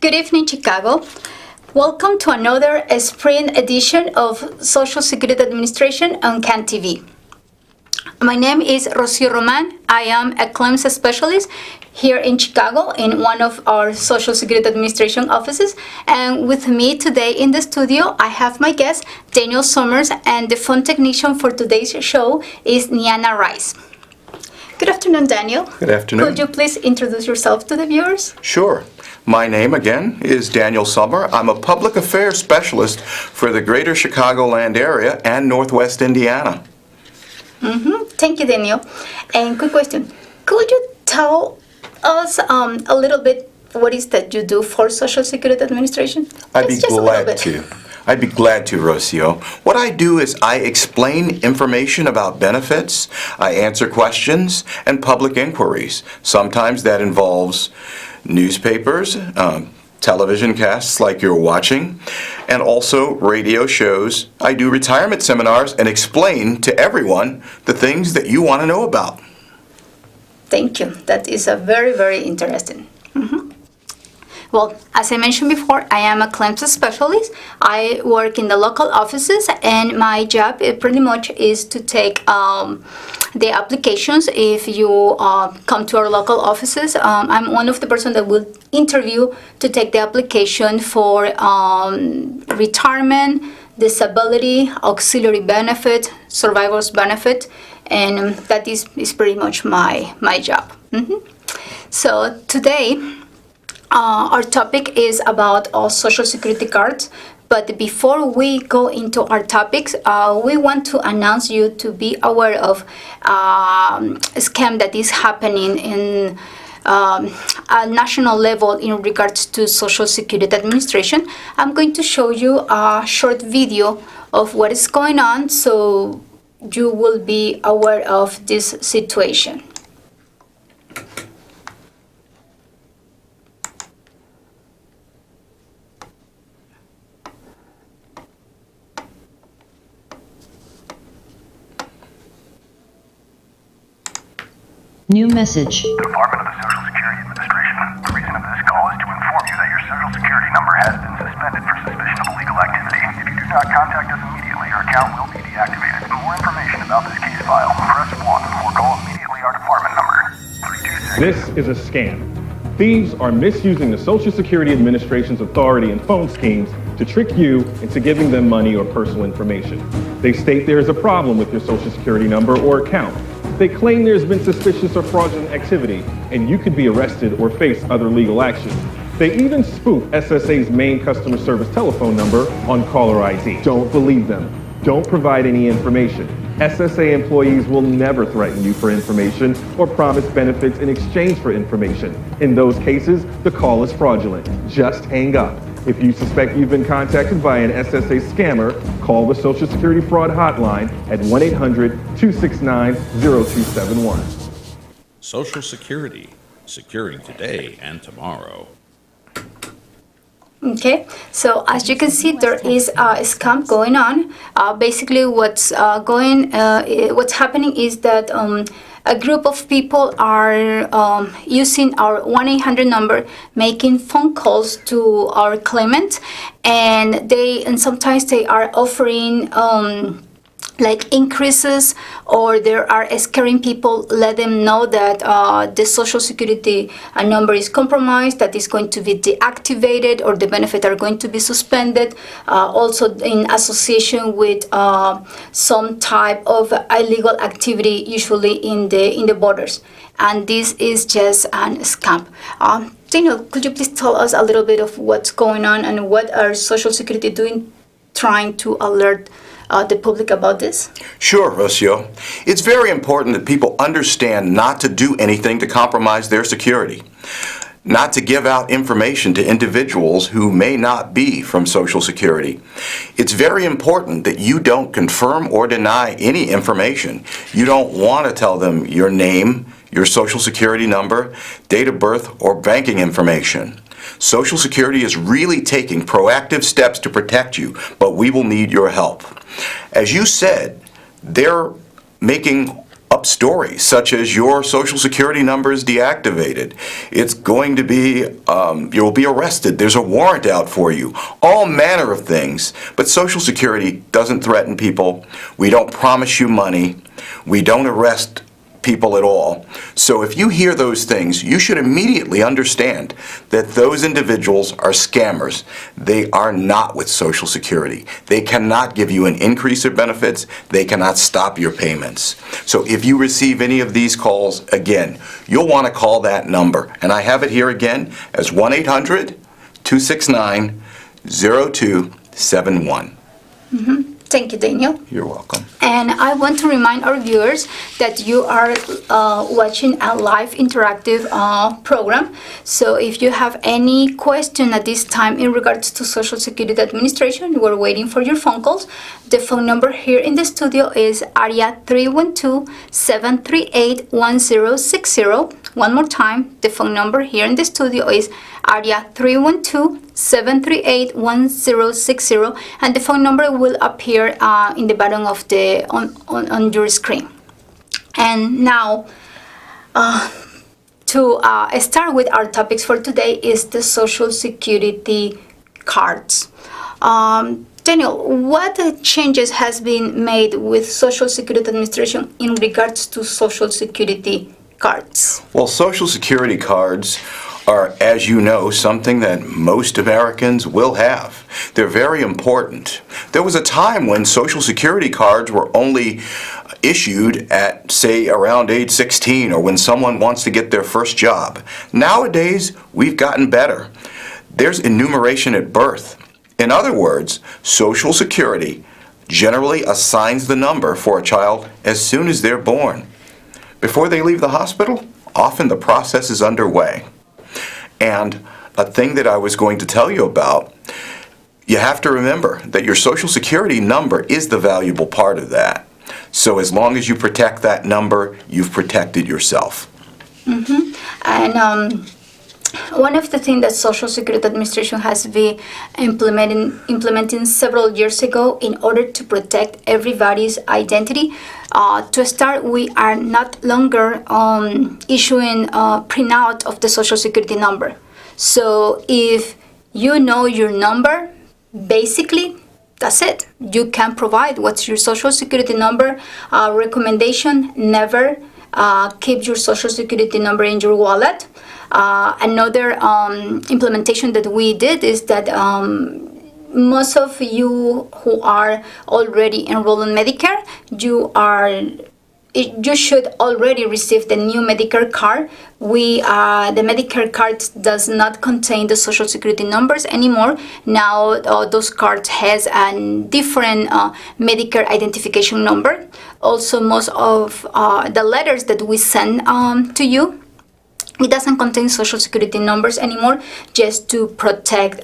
Good evening, Chicago. Welcome to another spring edition of Social Security Administration on CAN TV. My name is Rocio Roman. I am a claims specialist here in Chicago in one of our Social Security Administration offices. And with me today in the studio, I have my guest, Daniel Summers, and the phone technician for today's show is Niana Rice. Good afternoon, Daniel. Good afternoon. Could you please introduce yourself to the viewers? Sure. My name, again, is Daniel Summer. I'm a public affairs specialist for the greater Chicagoland area and Northwest Indiana. Thank you, Daniel. And quick question. Could you tell us a little bit what is that you do for Social Security Administration? I'd be glad to. I'd be glad to, Rocio. What I do is I explain information about benefits, I answer questions, and public inquiries. Sometimes that involves newspapers, television casts like you're watching, and also radio shows. I do retirement seminars and explain to everyone the things that you want to know about. Thank you. That is a very, very interesting. Well, as I mentioned before, I am a claims specialist. I work in the local offices, and my job pretty much is to take the applications. If you come to our local offices, I'm one of the persons that will interview to take the application for retirement, disability, auxiliary benefit, survivor's benefit, and that is pretty much my job. So today, our topic is about Social Security cards, but before we go into our topics, we want to announce you to be aware of a scam that is happening in a national level in regards to Social Security Administration. I'm going to show you a short video of what is going on so you will be aware of this situation. New message. Department of the Social Security Administration. The reason of this call is to inform you that your Social Security number has been suspended for suspicion of illegal activity. If you do not contact us immediately, your account will be deactivated. For more information about this case file, press 1 or call immediately our department number, 326. This is a scam. Thieves are misusing the Social Security Administration's authority and phone schemes to trick you into giving them money or personal information. They state there is a problem with your Social Security number or account. They claim there's been suspicious or fraudulent activity, and you could be arrested or face other legal action. They even spoof SSA's main customer service telephone number on caller ID. Don't believe them. Don't provide any information. SSA employees will never threaten you for information or promise benefits in exchange for information. In those cases, the call is fraudulent. Just hang up. If you suspect you've been contacted by an SSA scammer, call the Social Security Fraud Hotline at 1-800-269-0271. Social Security, securing today and tomorrow. Okay, so as you can see, there is a scam going on. Basically, what's happening is that a group of people are using our 1-800 number, making phone calls to our claimant, and sometimes they are offering like increases, or there are scaring people, let them know that the Social Security number is compromised, that is going to be deactivated, or the benefits are going to be suspended, also in association with some type of illegal activity, usually in the borders. And this is just a scam. Daniel, could you please tell us a little bit of what's going on and what are Social Security doing, trying to alert the public about this? Sure, Rocio. It's very important that people understand not to do anything to compromise their security, not to give out information to individuals who may not be from Social Security. It's very important that you don't confirm or deny any information. You don't want to tell them your name, your Social Security number, date of birth, or banking information. Social Security is really taking proactive steps to protect you, but we will need your help. As you said, they're making up stories, such as your social security number is deactivated. It's going to be, you'll be arrested. There's a warrant out for you. All manner of things. But Social Security doesn't threaten people. We don't promise you money. We don't arrest people at all. So if you hear those things, you should immediately understand that those individuals are scammers. They are not with Social Security. They cannot give you an increase of benefits. They cannot stop your payments. So if you receive any of these calls, again, you'll want to call that number. And I have it here again as 1-800-269-0271. Thank you, Daniel. You're welcome. And I want to remind our viewers that you are watching a live interactive program. So if you have any question at this time in regards to Social Security Administration, we're waiting for your phone calls. The phone number here in the studio is area 312-738-1060. One more time, the phone number here in the studio is area 312-738-1060, and the phone number will appear in the bottom of the on your screen. And now, to start with our topics for today is the Social Security cards. Daniel, what changes has been made with Social Security Administration in regards to Social Security cards? Well, Social Security cards are, as you know, something that most Americans will have. They're very important. There was a time when Social Security cards were only issued at, say, around age 16 or when someone wants to get their first job. Nowadays, we've gotten better. There's enumeration at birth. In other words, Social Security generally assigns the number for a child as soon as they're born. Before they leave the hospital, often the process is underway. And a thing that I was going to tell you about, you have to remember that your Social Security number is the valuable part of that. So as long as you protect that number, you've protected yourself. And one of the things that Social Security Administration has been implementing several years ago in order to protect everybody's identity. To start, we are not longer issuing a printout of the Social Security number. So if you know your number, basically, that's it. You can provide what's your Social Security number. Recommendation, never keep your Social Security number in your wallet. Another implementation that we did is that most of you who are already enrolled in Medicare, you should already receive the new Medicare card. The Medicare card does not contain the Social Security numbers anymore. Now those cards has a different Medicare identification number. Also, most of the letters that we send to you, it doesn't contain Social Security numbers anymore, just to protect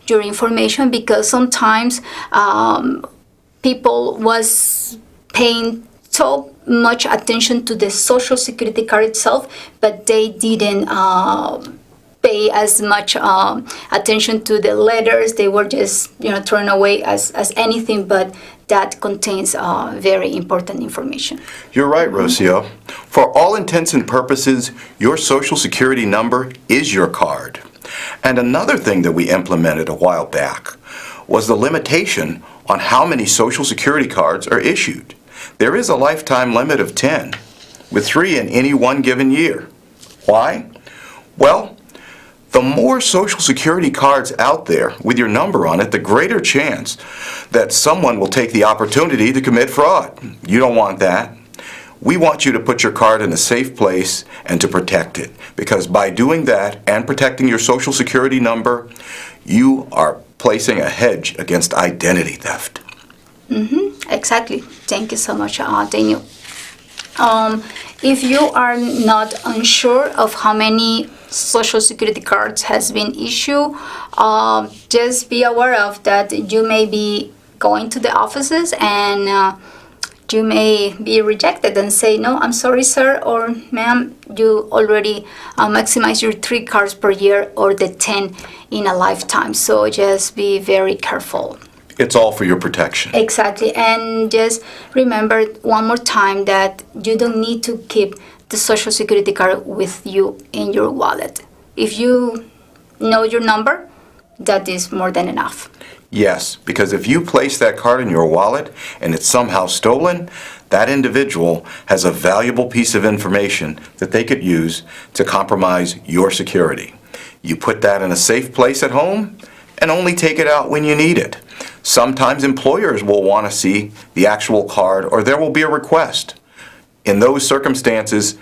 your information, because sometimes people was paying so much attention to the Social Security card itself, but they didn't pay as much attention to the letters. They were just thrown away as anything, but that contains very important information. You're right, Rocio. For all intents and purposes, your Social Security number is your card. And another thing that we implemented a while back was the limitation on how many Social Security cards are issued. There is a lifetime limit of 10, with 3 in any one given year. Why? Well, the more Social Security cards out there with your number on it, the greater chance that someone will take the opportunity to commit fraud. You don't want that. We want you to put your card in a safe place and to protect it, because by doing that and protecting your Social Security number, you are placing a hedge against identity theft. Exactly. Thank you so much, Daniel. If you are not unsure of how many Social Security cards has been issued, just be aware of that you may be going to the offices and you may be rejected and say, no, I'm sorry, sir, or ma'am, you already maximize your 3 cards per year or the 10 in a lifetime. So just be very careful. It's all for your protection. Exactly. And just remember one more time that you don't need to keep the Social Security card with you in your wallet. If you know your number, that is more than enough. Yes, because if you place that card in your wallet and it's somehow stolen, that individual has a valuable piece of information that they could use to compromise your security. You put that in a safe place at home and only take it out when you need it. Sometimes employers will want to see the actual card or there will be a request. In those circumstances,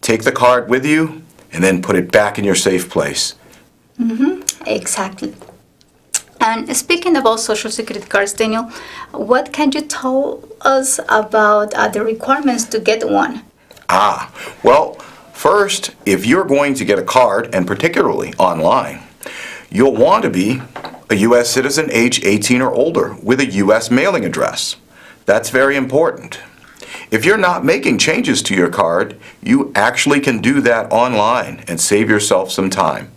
take the card with you and then put it back in your safe place. Exactly. And speaking about Social Security cards, Daniel, what can you tell us about the requirements to get one? Well, first, if you're going to get a card, and particularly online, you'll want to be a U.S. citizen age 18 or older with a U.S. mailing address. That's very important. If you're not making changes to your card, you actually can do that online and save yourself some time.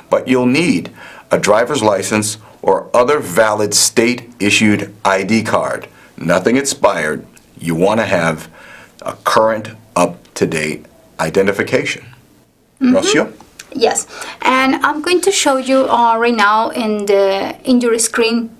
But you'll need a driver's license or other valid state-issued ID card. Nothing expired. You want to have a current, up-to-date identification. Rocio? Yes, and I'm going to show you right now in your screen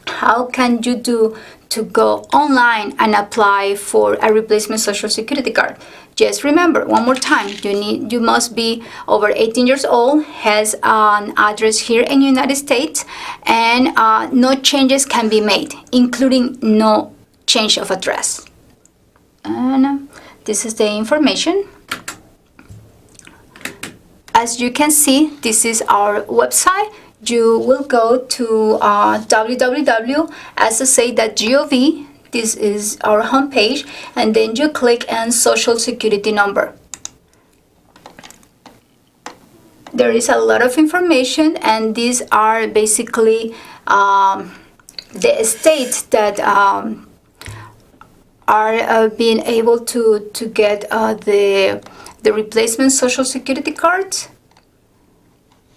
how can you do to go online and apply for a replacement Social Security card. Just remember one more time, you must be over 18 years old, has an address here in the United States, and no changes can be made, including no change of address. And this is the information. As you can see, this is our website. You will go to www.ssa.gov. This is our homepage, and then you click on Social Security number. There is a lot of information, and these are basically the states that are being able to get the replacement Social Security cards.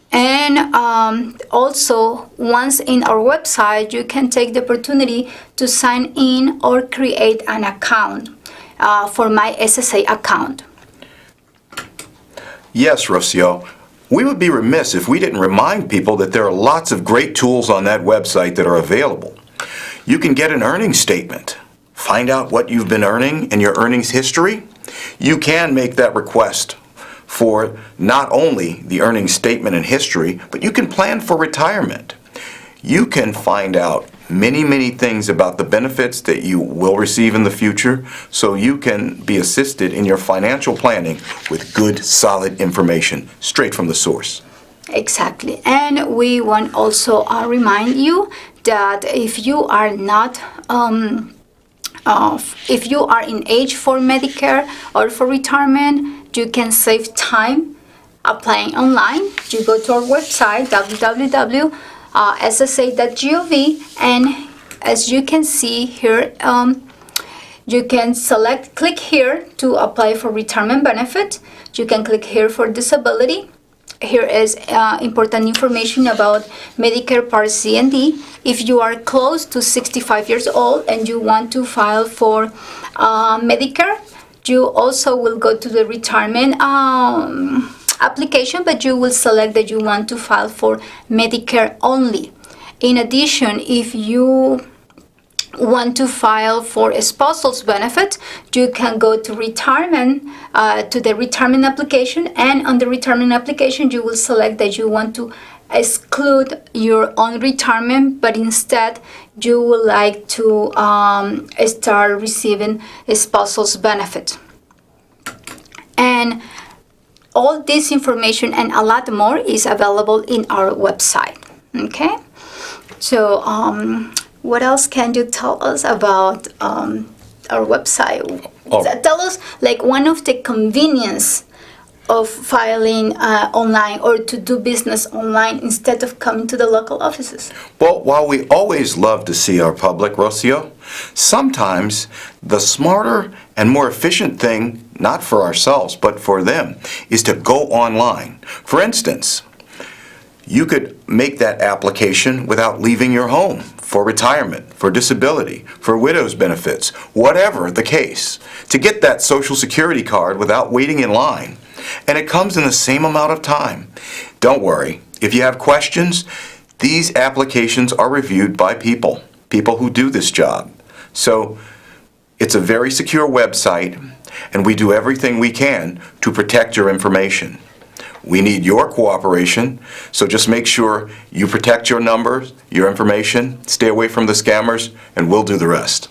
And also, once in our website, you can take the opportunity to sign in or create an account for my SSA account. Yes, Rocio. We would be remiss if we didn't remind people that there are lots of great tools on that website that are available. You can get an earnings statement, find out what you've been earning and your earnings history. You can make that request for not only the earnings statement and history, but you can plan for retirement. You can find out many things about the benefits that you will receive in the future, so you can be assisted in your financial planning with good, solid information straight from the source. Exactly. And we want also remind you that if you are not if you are in age for Medicare or for retirement, you can save time applying online. You go to our website www.ssa.gov, and as you can see here, you can click here to apply for retirement benefit. You can click here for disability. Here is important information about Medicare Part C and D. If you are close to 65 years old and you want to file for Medicare, you also will go to the retirement application, but you will select that you want to file for Medicare only. In addition, if you want to file for a spousal's benefit, you can go to retirement, to the retirement application, and on the retirement application you will select that you want to exclude your own retirement, but instead you would like to start receiving a spousal's benefit. And all this information and a lot more is available in our website. Okay, so what else can you tell us about our website? Tell us like one of the convenience of filing online or to do business online instead of coming to the local offices. Well, while we always love to see our public, Rocio, sometimes the smarter and more efficient thing, not for ourselves, but for them, is to go online. For instance, you could make that application without leaving your home for retirement, for disability, for widow's benefits, whatever the case, to get that Social Security card without waiting in line. And it comes in the same amount of time. Don't worry, if you have questions, these applications are reviewed by people who do this job. So it's a very secure website, and we do everything we can to protect your information. We need your cooperation, so just make sure you protect your numbers, your information, stay away from the scammers, and we'll do the rest.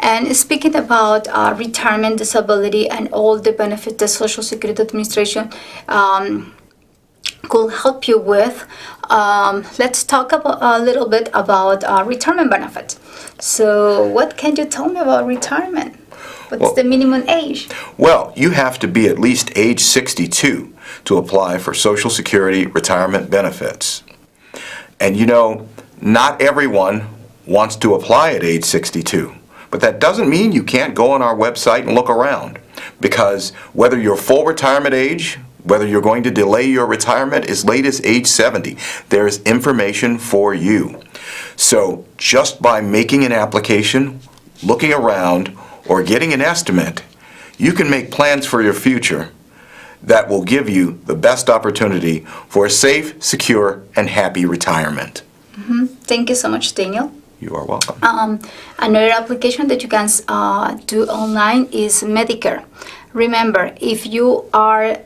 And speaking about retirement, disability, and all the benefits the Social Security Administration could help you with, let's talk a little bit about retirement benefits. So what can you tell me about retirement? What's the minimum age? Well, you have to be at least age 62 to apply for Social Security retirement benefits. And you know, not everyone wants to apply at age 62. But that doesn't mean you can't go on our website and look around. Because whether you're full retirement age, whether you're going to delay your retirement as late as age 70, there is information for you. So just by making an application, looking around, or getting an estimate, you can make plans for your future that will give you the best opportunity for a safe, secure, and happy retirement. Thank you so much, Daniel. You are welcome. Another application that you can do online is Medicare. Remember, if you are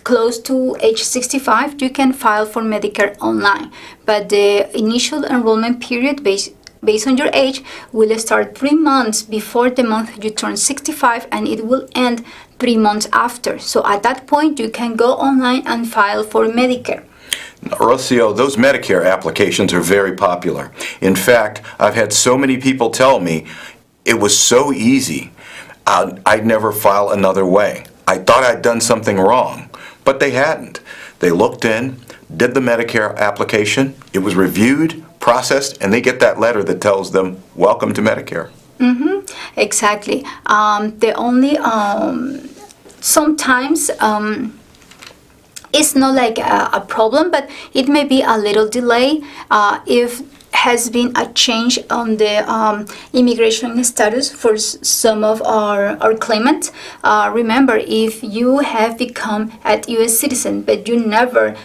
close to age 65, you can file for Medicare online. But the initial enrollment period based on your age will start 3 months before the month you turn 65, and it will end 3 months after. So at that point, you can go online and file for Medicare. Rocio, those Medicare applications are very popular. In fact, I've had so many people tell me it was so easy, I'd never file another way. I thought I'd done something wrong, but they hadn't. They looked in, did the Medicare application, it was reviewed, processed, and they get that letter that tells them, welcome to Medicare. Exactly. The only, sometimes, it's not like a problem, but it may be a little delay if has been a change on the immigration status for some of our claimants. Remember, if you have become a U.S. citizen, but you never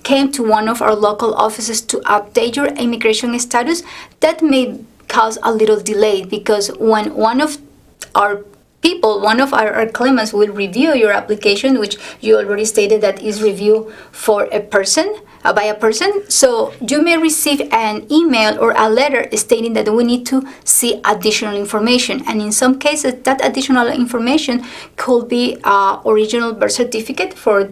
came to one of our local offices to update your immigration status, that may cause a little delay, because when one of our claimants will review your application, which you already stated that is review for a person, by a person. So you may receive an email or a letter stating that we need to see additional information. And in some cases, that additional information could be original birth certificate for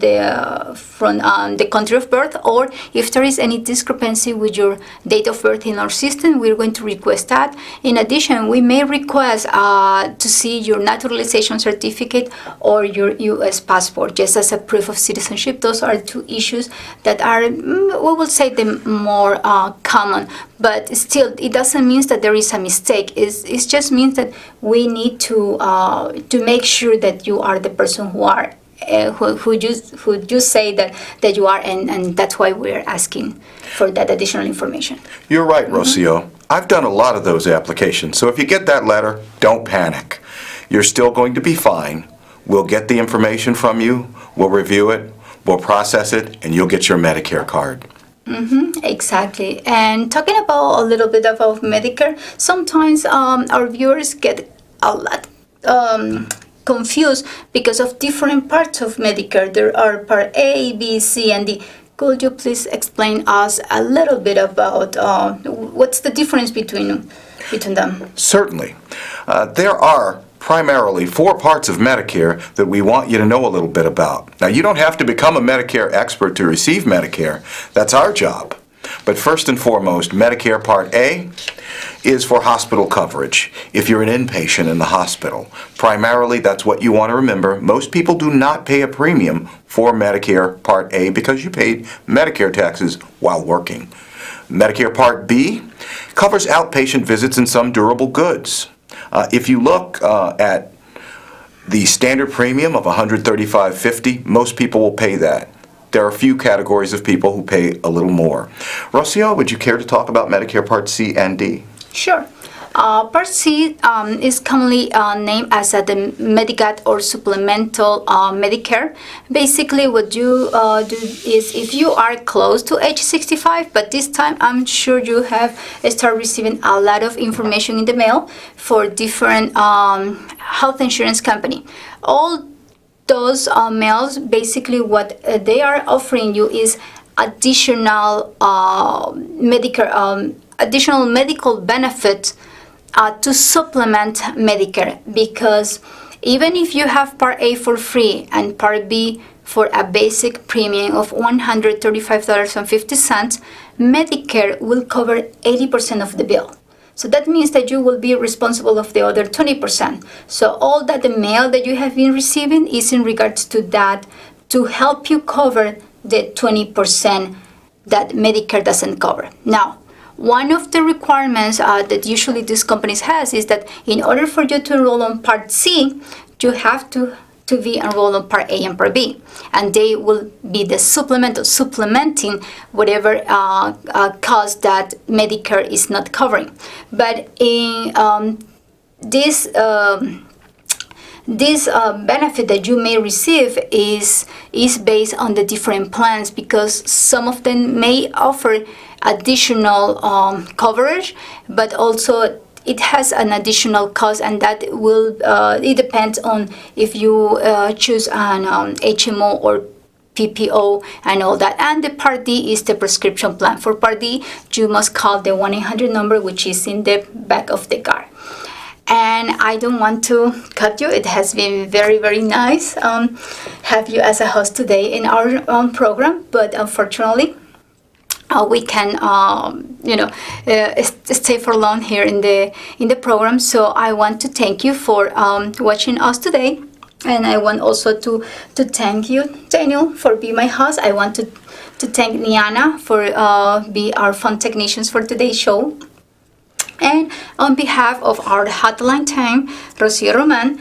from the country of birth, or if there is any discrepancy with your date of birth in our system, we're going to request that. In addition, we may request to see your naturalization certificate or your U.S. passport, just as a proof of citizenship. Those are two issues that are, we will say, the more common, but still it doesn't mean that there is a mistake. It just means that we need to make sure that you are the person who are who you say that you are, and that's why we're asking for that additional information. You're right, Rocio. I've done a lot of those applications, so if you get that letter, don't panic. You're still going to be fine. We'll get the information from you, we'll review it, we'll process it, and you'll get your Medicare card. Exactly. And talking about a little bit about Medicare, sometimes our viewers get a lot confused because of different parts of Medicare. There are Part A, B, C, and D. Could you please explain us a little bit about what's the difference between them? Certainly. There are primarily 4 parts of Medicare that we want you to know a little bit about. Now, you don't have to become a Medicare expert to receive Medicare. That's our job. But first and foremost, Medicare Part A is for hospital coverage. If you're an inpatient in the hospital, primarily that's what you want to remember. Most people do not pay a premium for Medicare Part A because you paid Medicare taxes while working. Medicare Part B covers outpatient visits and some durable goods. If you look at the standard premium of $135.50, most people will pay that. there are a few categories of people who pay a little more. Rocio, would you care to talk about Medicare Part C and D? Sure. Part C is commonly named as the Medigap or supplemental Medicare. Basically, what you do is if you are close to age 65, but this time I'm sure you have started receiving a lot of information in the mail for different health insurance company. All those mails, basically what they are offering you is additional additional medical benefit to supplement Medicare, because even if you have Part A for free and Part B for a basic premium of $135.50, Medicare will cover 80% of the bill. So that means that you will be responsible of the other 20%. So all that the mail that you have been receiving is in regards to that, to help you cover the 20% that Medicare doesn't cover. Now, one of the requirements that usually these companies has is that in order for you to enroll on Part C, you have to be enrolled on Part A and Part B, and they will be the supplementing whatever cost that Medicare is not covering. But in this benefit that you may receive is based on the different plans, because some of them may offer additional coverage, but also it has an additional cost, and that will it depends on if you choose an HMO or PPO and all that. And the Part D is the prescription plan. For Part D, you must call the 1-800 number, which is in the back of the car. And I don't want to cut you. It has been very, very nice have you as a host today in our program, but unfortunately we can stay for long here in the program. So I want to thank you for watching us today, and I want also to thank you, Daniel, for being my host. I want to thank Niana for be our fun technicians for today's show. And on behalf of our hotline team, Rocio Roman,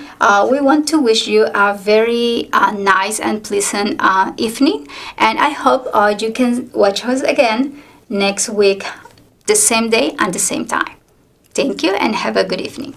we want to wish you a very nice and pleasant evening. And I hope you can watch us again next week, the same day and the same time. Thank you and have a good evening.